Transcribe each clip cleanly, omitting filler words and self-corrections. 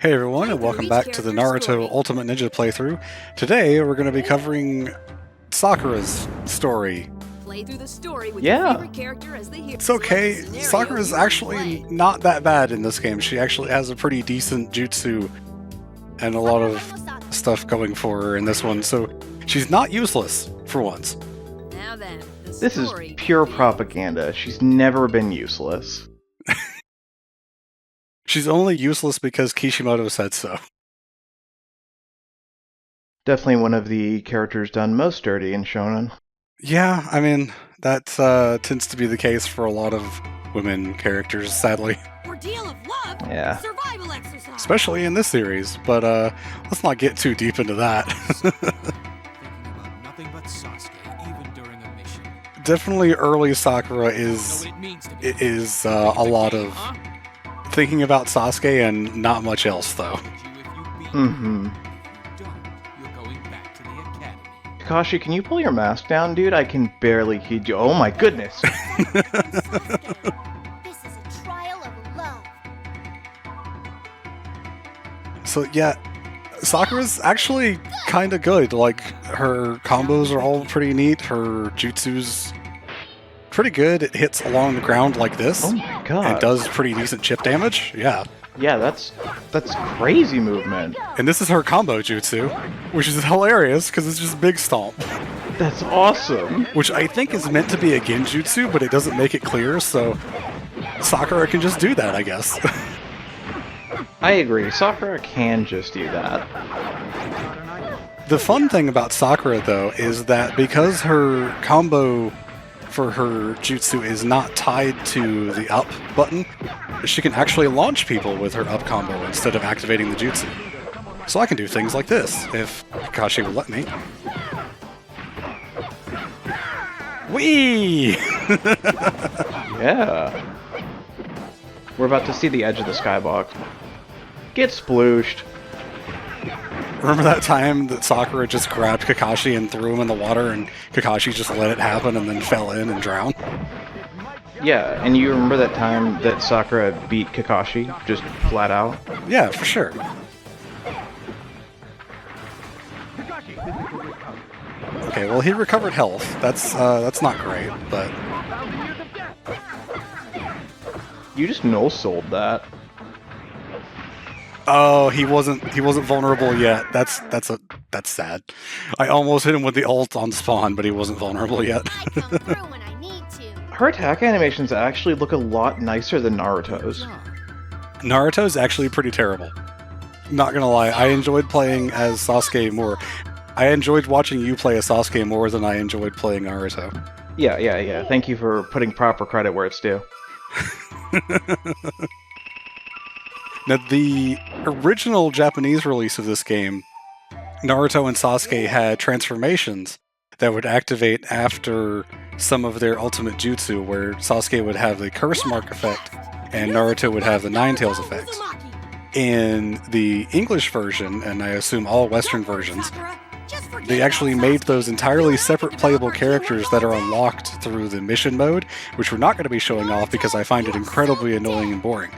Hey everyone, and welcome back to the Naruto Ultimate Ninja playthrough. Today we're going to be covering Sakura's story. Play through the story with Yeah. your favorite character as they hear It's okay, scenario Sakura's you actually play. not that bad in this game. She actually has a pretty decent jutsu and a lot of stuff going for her in this one, so she's not useless for once. Now then, the This is story pure begins. propaganda. She's never been useless. She's only useless because Kishimoto said so. Definitely one of the characters done most dirty in Shonen. Yeah, I mean, that tends to be the case for a lot of women characters, sadly. Ordeal of love, Yeah. survival exercise. Especially in this series, but let's not get too deep into that. Thinking about nothing but Sasuke, even during a mission. Definitely early Sakura Know is what it means to be is a lot of huh? thinking about Sasuke and not much else, though. Mm-hmm. You're going back to the academy. Kakashi, can you pull your mask down, dude? I can barely heed you. Oh my goodness! Sasuke, this is a trial of love. So yeah, Sakura's actually kind of good. Like, her combos are all pretty neat. Her jutsu's pretty good. It hits along the ground like this. Oh my And god. does pretty decent chip damage. Yeah. Yeah, that's crazy movement. And this is her combo jutsu, which is hilarious because it's just big stomp. That's awesome. Which I think is meant to be a genjutsu, but it doesn't make it clear, so Sakura can just do that, I guess. I agree. Sakura can just do that. The fun thing about Sakura, though, is that because her combo for her jutsu is not tied to the up button, she can actually launch people with her up combo instead of activating the jutsu. So I can do things like this, if Kakashi will let me. Whee! Yeah. We're about to see the edge of the skybox. Get splooshed. Remember that time that Sakura just grabbed Kakashi and threw him in the water, and Kakashi just let it happen and then fell in and drowned? Yeah, and you remember that time that Sakura beat Kakashi, just flat out? Yeah, for sure. Okay, well, he recovered health. That's not great, but You just no-sold that. oh, he wasn't vulnerable yet. That's sad. I almost hit him with the ult on spawn, but he wasn't vulnerable yet. I come through when I need to. Her attack animations actually look a lot nicer than Naruto's. Naruto's actually pretty terrible. Not gonna lie, I enjoyed playing as Sasuke more. I enjoyed watching you play as Sasuke more than I enjoyed playing Naruto. Yeah. Thank you for putting proper credit where it's due. Now, the original Japanese release of this game, Naruto and Sasuke had transformations that would activate after some of their ultimate jutsu, where Sasuke would have the curse mark effect and Naruto would have the Nine Tails effect. In the English version, and I assume all Western versions, they actually made those entirely separate playable characters that are unlocked through the mission mode, which we're not going to be showing off because I find it incredibly annoying and boring.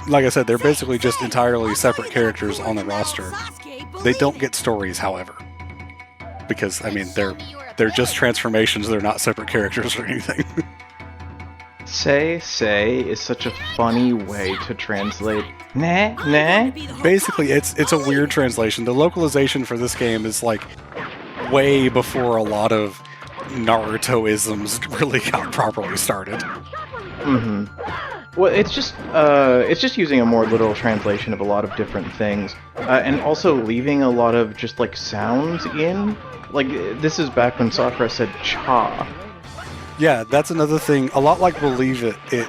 Like I said, they're basically just entirely separate characters on the roster. They don't get stories, however, because, I mean, they're just transformations, they're not separate characters or anything. Say is such a funny way to translate nah. Basically, it's a weird translation. The localization for this game is like way before a lot of Naruto-isms really got properly started. Mm-hmm. Well, it's just using a more literal translation of a lot of different things, and also leaving a lot of just like sounds in. Like, this is back when Sakura said cha. Yeah, that's another thing. A lot like Believe It, it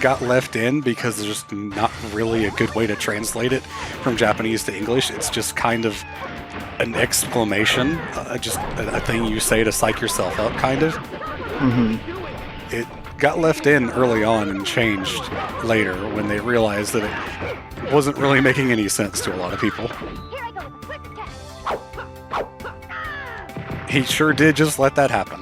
got left in because there's just not really a good way to translate it from Japanese to English. It's just kind of an exclamation, just a thing you say to psych yourself up, kind of. Mm-hmm. It got left in early on and changed later when they realized that it wasn't really making any sense to a lot of people. He sure did just let that happen.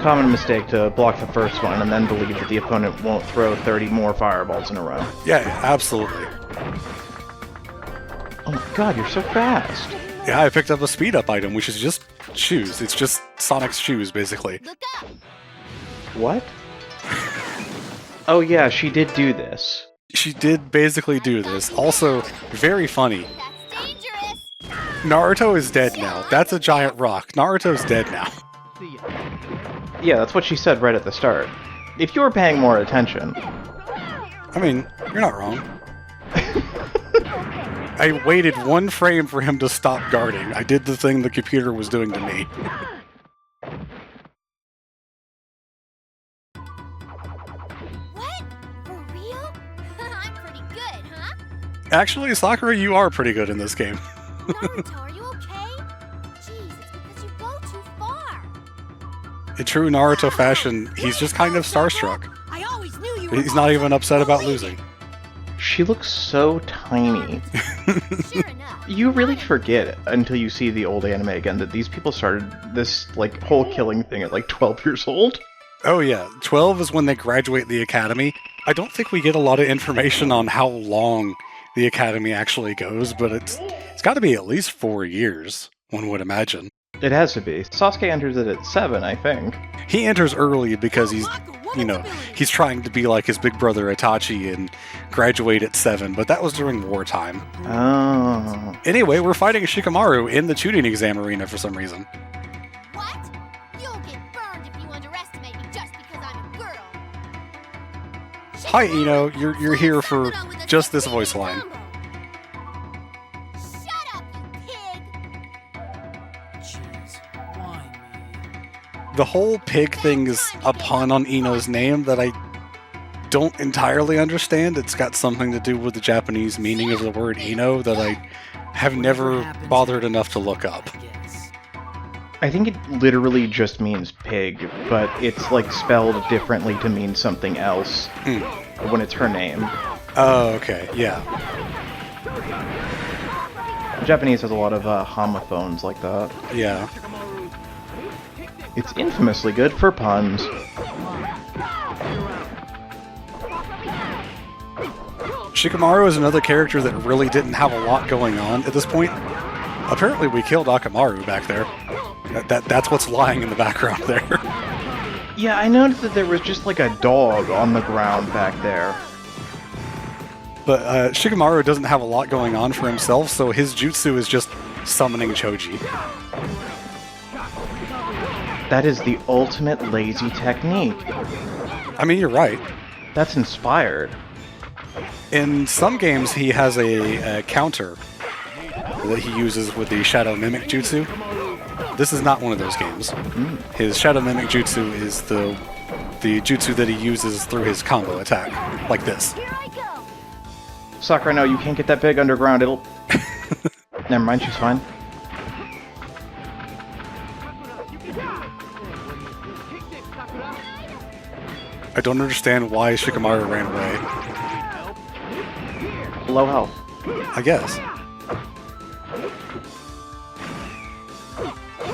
common mistake to block the first one and then believe that the opponent won't throw 30 more fireballs in a row. Yeah, absolutely. Oh my god, you're so fast! Yeah, I picked up a speed up item, which is just shoes. It's just Sonic's shoes, basically. Look up. What? Oh yeah, she did do this. She did basically do this. Also, very funny. That's dangerous. Naruto is dead now. That's a giant rock. Naruto's dead now. Yeah, that's what she said right at the start. If you were paying more attention. I mean, you're not wrong. I waited one frame for him to stop guarding. I did the thing the computer was doing to me. What? For real? I'm pretty good, huh? Actually, Sakura, you are pretty good in this game. Naruto, are you okay? Jeez, it's because you go too far. In true Naruto fashion, he's just kind of starstruck. I always knew you were He's not even upset about Believe it. losing. She looks so tiny. Sure enough. You really forget until you see the old anime again that these people started this like whole killing thing at like 12 years old. Oh yeah, 12 is when they graduate the academy. I don't think we get a lot of information on how long the academy actually goes, but it's got to be at least 4 years, one would imagine. It has to be. Sasuke enters it at 7, I think. He enters early because he's, he's trying to be like his big brother Itachi and graduate at 7, but that was during wartime. Oh. Anyway, we're fighting Shikamaru in the shooting exam arena for some reason. What? You'll get burned if you underestimate me just because I'm a girl. Hi, Ino. You're here for just this voice line. Shut up, you pig! Jeez, why me? The whole pig thing is a pun on Ino's name that I don't entirely understand. It's got something to do with the Japanese meaning of the word Ino that I have never bothered enough to look up. Yes. I think it literally just means pig, but it's like spelled differently to mean something else when it's her name. Oh, okay, yeah. Japanese has a lot of homophones like that. Yeah. It's infamously good for puns. Shikamaru is another character that really didn't have a lot going on at this point. Apparently we killed Akamaru back there. That's what's lying in the background there. Yeah, I noticed that there was just like a dog on the ground back there. But Shikamaru doesn't have a lot going on for himself, so his jutsu is just summoning Choji. That is the ultimate lazy technique. I mean, you're right. That's inspired. In some games, he has a counter that he uses with the Shadow Mimic Jutsu. This is not one of those games. His Shadow Mimic Jutsu is the jutsu that he uses through his combo attack, like this. Here I go! Sakura, no, you can't get that big underground. It'll... Never mind, she's fine. I don't understand why Shikamaru ran away. Low health. I guess.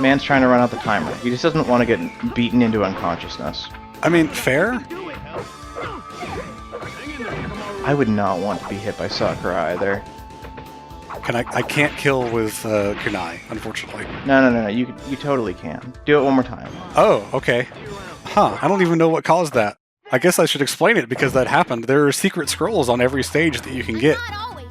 Man's trying to run out the timer. He just doesn't want to get beaten into unconsciousness. I mean, fair? I would not want to be hit by Sakura either. I can't kill with kunai, unfortunately. No, you totally can. Do it one more time. Oh, okay. Huh, I don't even know what caused that. I guess I should explain it because that happened. There are secret scrolls on every stage that you can get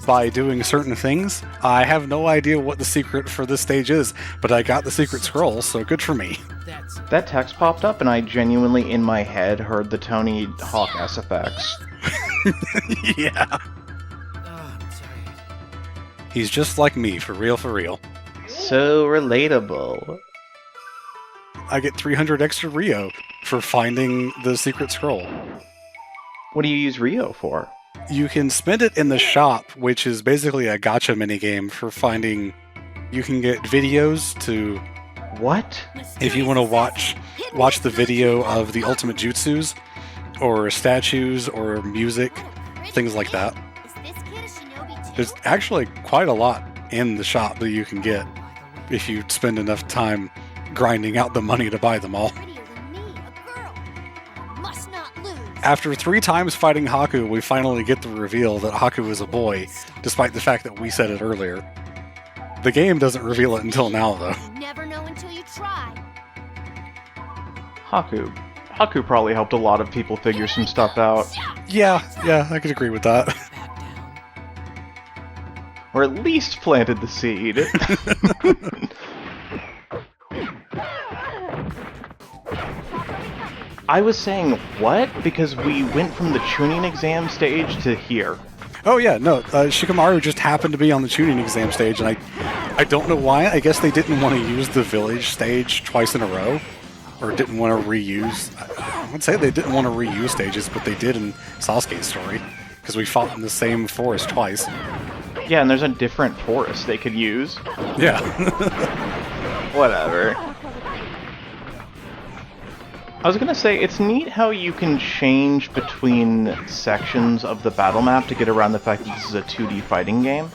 by doing certain things. I have no idea what the secret for this stage is, but I got the secret scroll, so good for me. That's That text popped up and I genuinely in my head heard the Tony Hawk SFX. Yeah. I'm tired. He's just like me, for real, for real. So relatable. I get 300 extra Rio for finding the secret scroll. What do you use Rio for? You can spend it in the shop, which is basically a gacha minigame for finding... You can get videos to... What? If you want to watch the video of the ultimate jutsus, or statues, or music, things like that. Is this kid a shinobi too? There's actually quite a lot in the shop that you can get if you spend enough time grinding out the money to buy them all. Prettier than me, a After 3 times fighting Haku, we finally get the reveal that Haku is a boy, despite the fact that we said it earlier. The game doesn't reveal it until now, though. You never know until you try. Haku. Haku probably helped a lot of people figure some stuff out. Yeah, I could agree with that. Back down. Or at least planted the seed. I was saying, what? Because we went from the tuning exam stage to here. Oh yeah, no, Shikamaru just happened to be on the tuning exam stage, and I don't know why. I guess they didn't want to use the village stage twice in a row, or didn't want to reuse. I would say they didn't want to reuse stages, but they did in Sasuke's story, because we fought in the same forest twice. Yeah, and there's a different forest they could use. Yeah. Whatever. I was gonna say, it's neat how you can change between sections of the battle map to get around the fact that this is a 2D fighting game.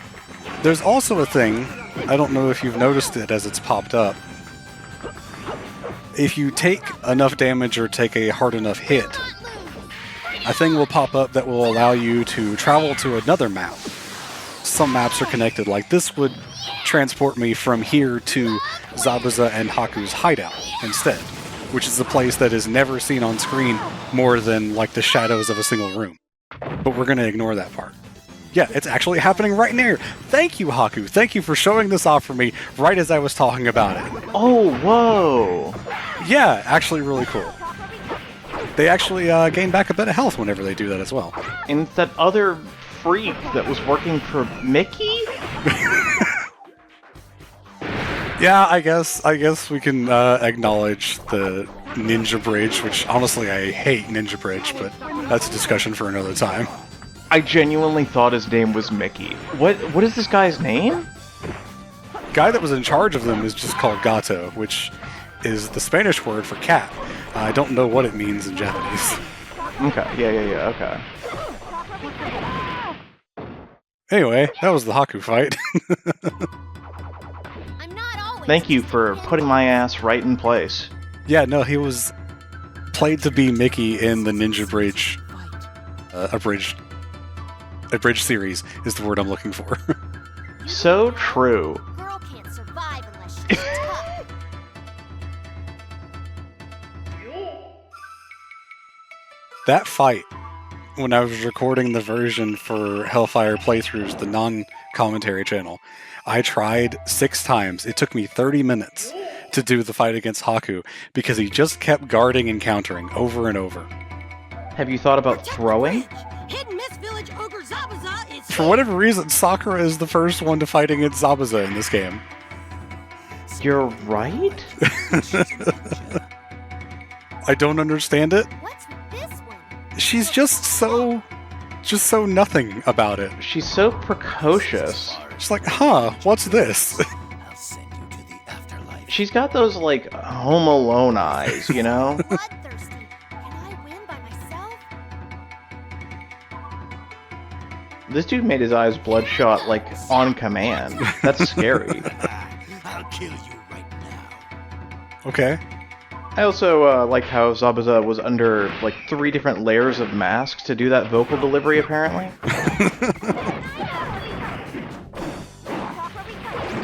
There's also a thing, I don't know if you've noticed it as it's popped up. If you take enough damage or take a hard enough hit, a thing will pop up that will allow you to travel to another map. Some maps are connected, like this would transport me from here to Zabuza and Haku's hideout instead, which is a place that is never seen on screen more than like the shadows of a single room. But we're going to ignore that part. Yeah, it's actually happening right near. Thank you, Haku. Thank you for showing this off for me right as I was talking about it. Oh, whoa! Yeah, actually really cool. They actually gain back a bit of health whenever they do that as well. And it's that other freak that was working for Mickey? Yeah, I guess we can acknowledge the Ninja Bridge, which honestly I hate Ninja Bridge, but that's a discussion for another time. I genuinely thought his name was Mickey. What is this guy's name? Guy that was in charge of them is just called Gato, which is the Spanish word for cat. I don't know what it means in Japanese. Okay, yeah, okay. Anyway, that was the Haku fight. I'm not always Thank you for putting my ass right in place. Yeah, no, he was played to be Mickey in the Ninja Bridge abridged series is the word I'm looking for. So true. A girl can't survive unless she's tough. That fight, when I was recording the version for Hellfire Playthroughs, the non-commentary channel, I tried 6 times. It took me 30 minutes to do the fight against Haku because he just kept guarding and countering over and over. Have you thought about throwing? Hidden Miss Village Ogre Zabuza is For whatever reason, Sakura is the first one to fight against Zabuza in this game. You're right? I don't understand it. What's with this one? She's just so nothing about it. She's so precocious. She's like, huh, what's this? I'll send you to the afterlife. She's got those, like, Home Alone eyes, you know? Bloodthirsty. Can I win by myself? This dude made his eyes bloodshot, like, on command. That's scary. I'll kill you right now. Okay. I also like how Zabuza was under, like, 3 different layers of masks to do that vocal delivery, apparently.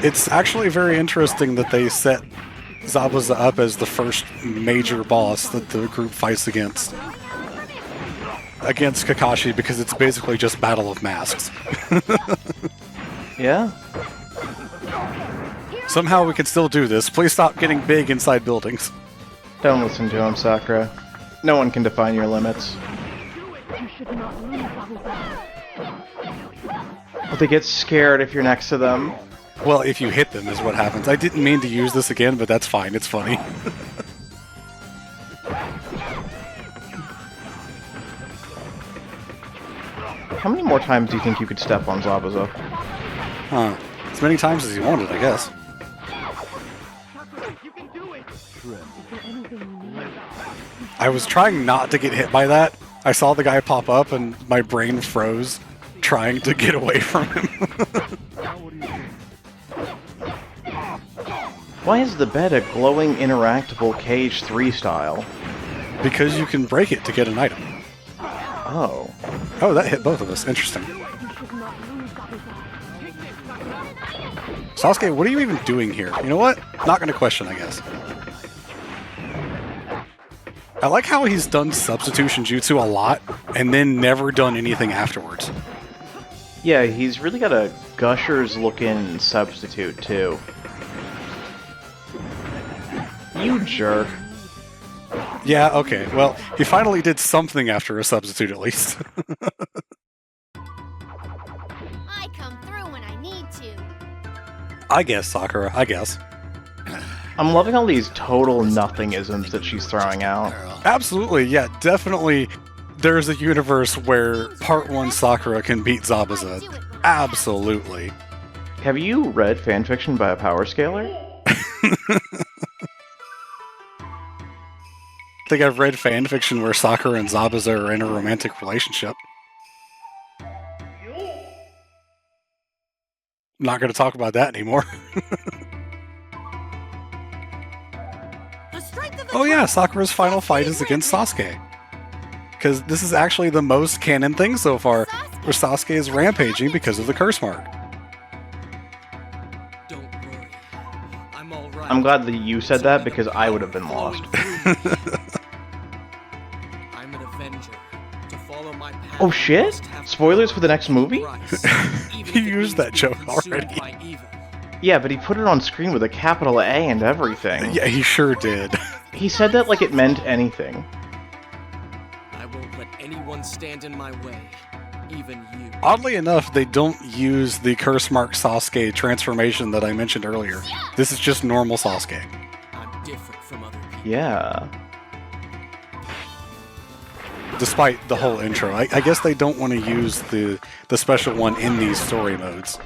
It's actually very interesting that they set Zabuza up as the first major boss that the group fights against Kakashi, because it's basically just Battle of Masks. Yeah? Somehow we can still do this. Please stop getting big inside buildings. Don't listen to him, Sakura. No one can define your limits. But they get scared if you're next to them. Well, if you hit them is what happens. I didn't mean to use this again, but that's fine. It's funny. How many more times do you think you could step on Zabuza? Huh. As many times as you wanted, I guess. I was trying not to get hit by that. I saw the guy pop up and my brain froze trying to get away from him. Why is the bed a glowing interactable Cage 3 style? Because you can break it to get an item. Oh. Oh, that hit both of us. Interesting. Sasuke, what are you even doing here? You know what? Not gonna question, I guess. I like how he's done substitution jutsu a lot, and then never done anything afterwards. Yeah, he's really got a Gushers-looking substitute, too. You jerk. Yeah, okay. Well, he finally did something after a substitute, at least. I come through when I need to. I guess, Sakura. I guess. I'm loving all these total nothingisms that she's throwing out. Absolutely, yeah, definitely. There's a universe where Part 1 Sakura can beat Zabuza. Absolutely. Have you read fanfiction by a power scaler? I think I've read fanfiction where Sakura and Zabuza are in a romantic relationship. Not going to talk about that anymore. Oh yeah, Sakura's final fight is against Sasuke. Because this is actually the most canon thing so far, where Sasuke is rampaging because of the curse mark. Don't worry. I'm all right. I'm glad that you said that because I would have been lost. I'm an avenger. To follow my path, Oh shit? Spoilers for the next movie? He used that joke already. Yeah, but he put it on screen with a capital A and everything. Yeah, he sure did. He said that like it meant anything. I won't let anyone stand in my way, even you. Oddly enough, they don't use the curse mark Sasuke transformation that I mentioned earlier. This is just normal Sasuke. I'm different from other people. Yeah. Despite the whole intro. I guess they don't want to use the special one in these story modes.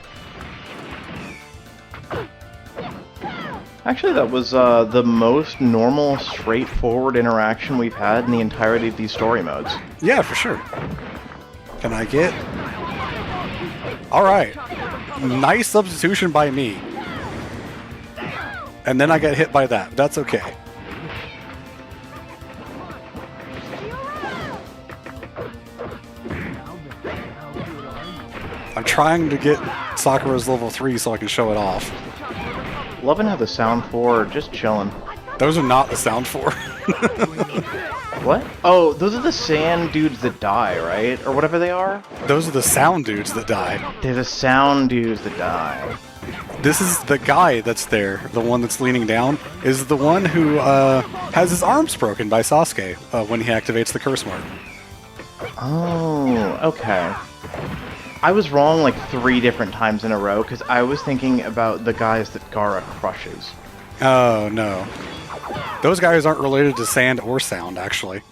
Actually, that was the most normal, straightforward interaction we've had in the entirety of these story modes. Yeah, for sure. Can I get... Alright. Nice substitution by me. And then I get hit by that. That's okay. I'm trying to get Sakura's level 3 so I can show it off. Loving how the sound for just chilling. Those are not the sound for. What? Oh, those are the sand dudes that die, right? Or whatever they are? Those are the sound dudes that die. They're the sound dudes that die. This is the guy that's there, the one that's leaning down, is the one who has his arms broken by Sasuke when he activates the curse mark. Oh, okay. I was wrong like 3 different times in a row because I was thinking about the guys that Gaara crushes. Oh, no. Those guys aren't related to sand or sound, actually.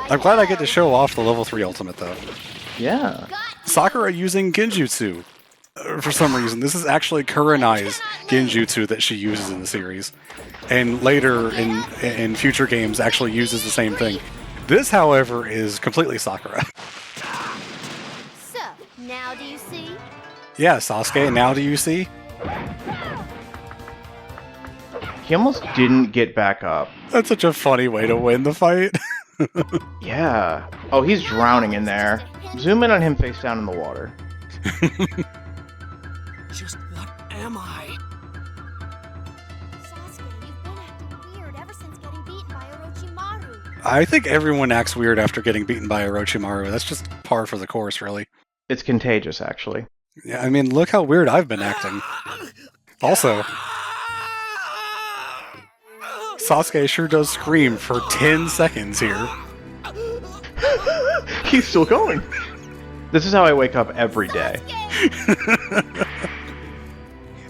I'm glad I get to show off the level 3 ultimate, though. Yeah. Sakura using Genjutsu. For some reason, this is actually Kurenai's Genjutsu that she uses in the series. And later in future games actually uses the same thing. This, however, is completely Sakura. So, now do you see? Yeah, Sasuke, now do you see? He almost didn't get back up. That's such a funny way to win the fight. Yeah. Oh, he's drowning in there. Zoom in on him face down in the water. Just what am I? Sasuke, you've been acting weird ever since getting beaten by Orochimaru. I think everyone acts weird after getting beaten by Orochimaru. That's just par for the course, really. It's contagious, actually. Yeah, I mean, look how weird I've been acting. Also, Sasuke sure does scream for 10 seconds here. He's still going. This is how I wake up every day.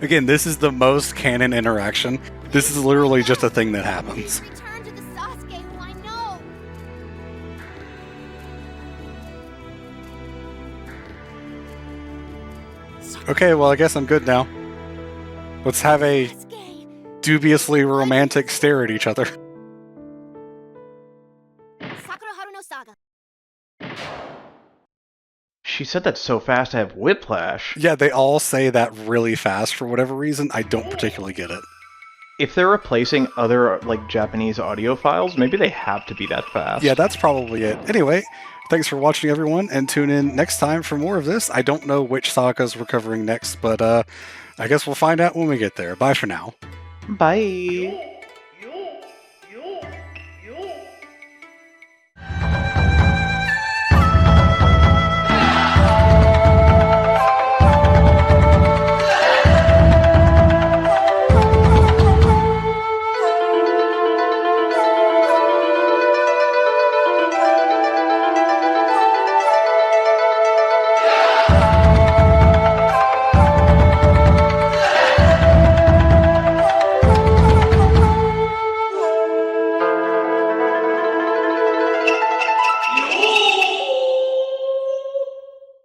Again, this is the most canon interaction. This is literally just a thing that happens. Return to the Sasuke who I know. Okay, well, I guess I'm good now. Let's have a Sasuke. dubiously romantic stare at each other. Sakura Haruno Saga. She said that so fast I have whiplash. Yeah, they all say that really fast for whatever reason. I don't particularly get it. If they're replacing other like Japanese audio files, maybe they have to be that fast. Yeah, that's probably it. Anyway, Thanks for watching, everyone, and tune in next time for more of this. I don't know which sagas we're covering next, but I guess we'll find out when we get there. Bye for now. Bye.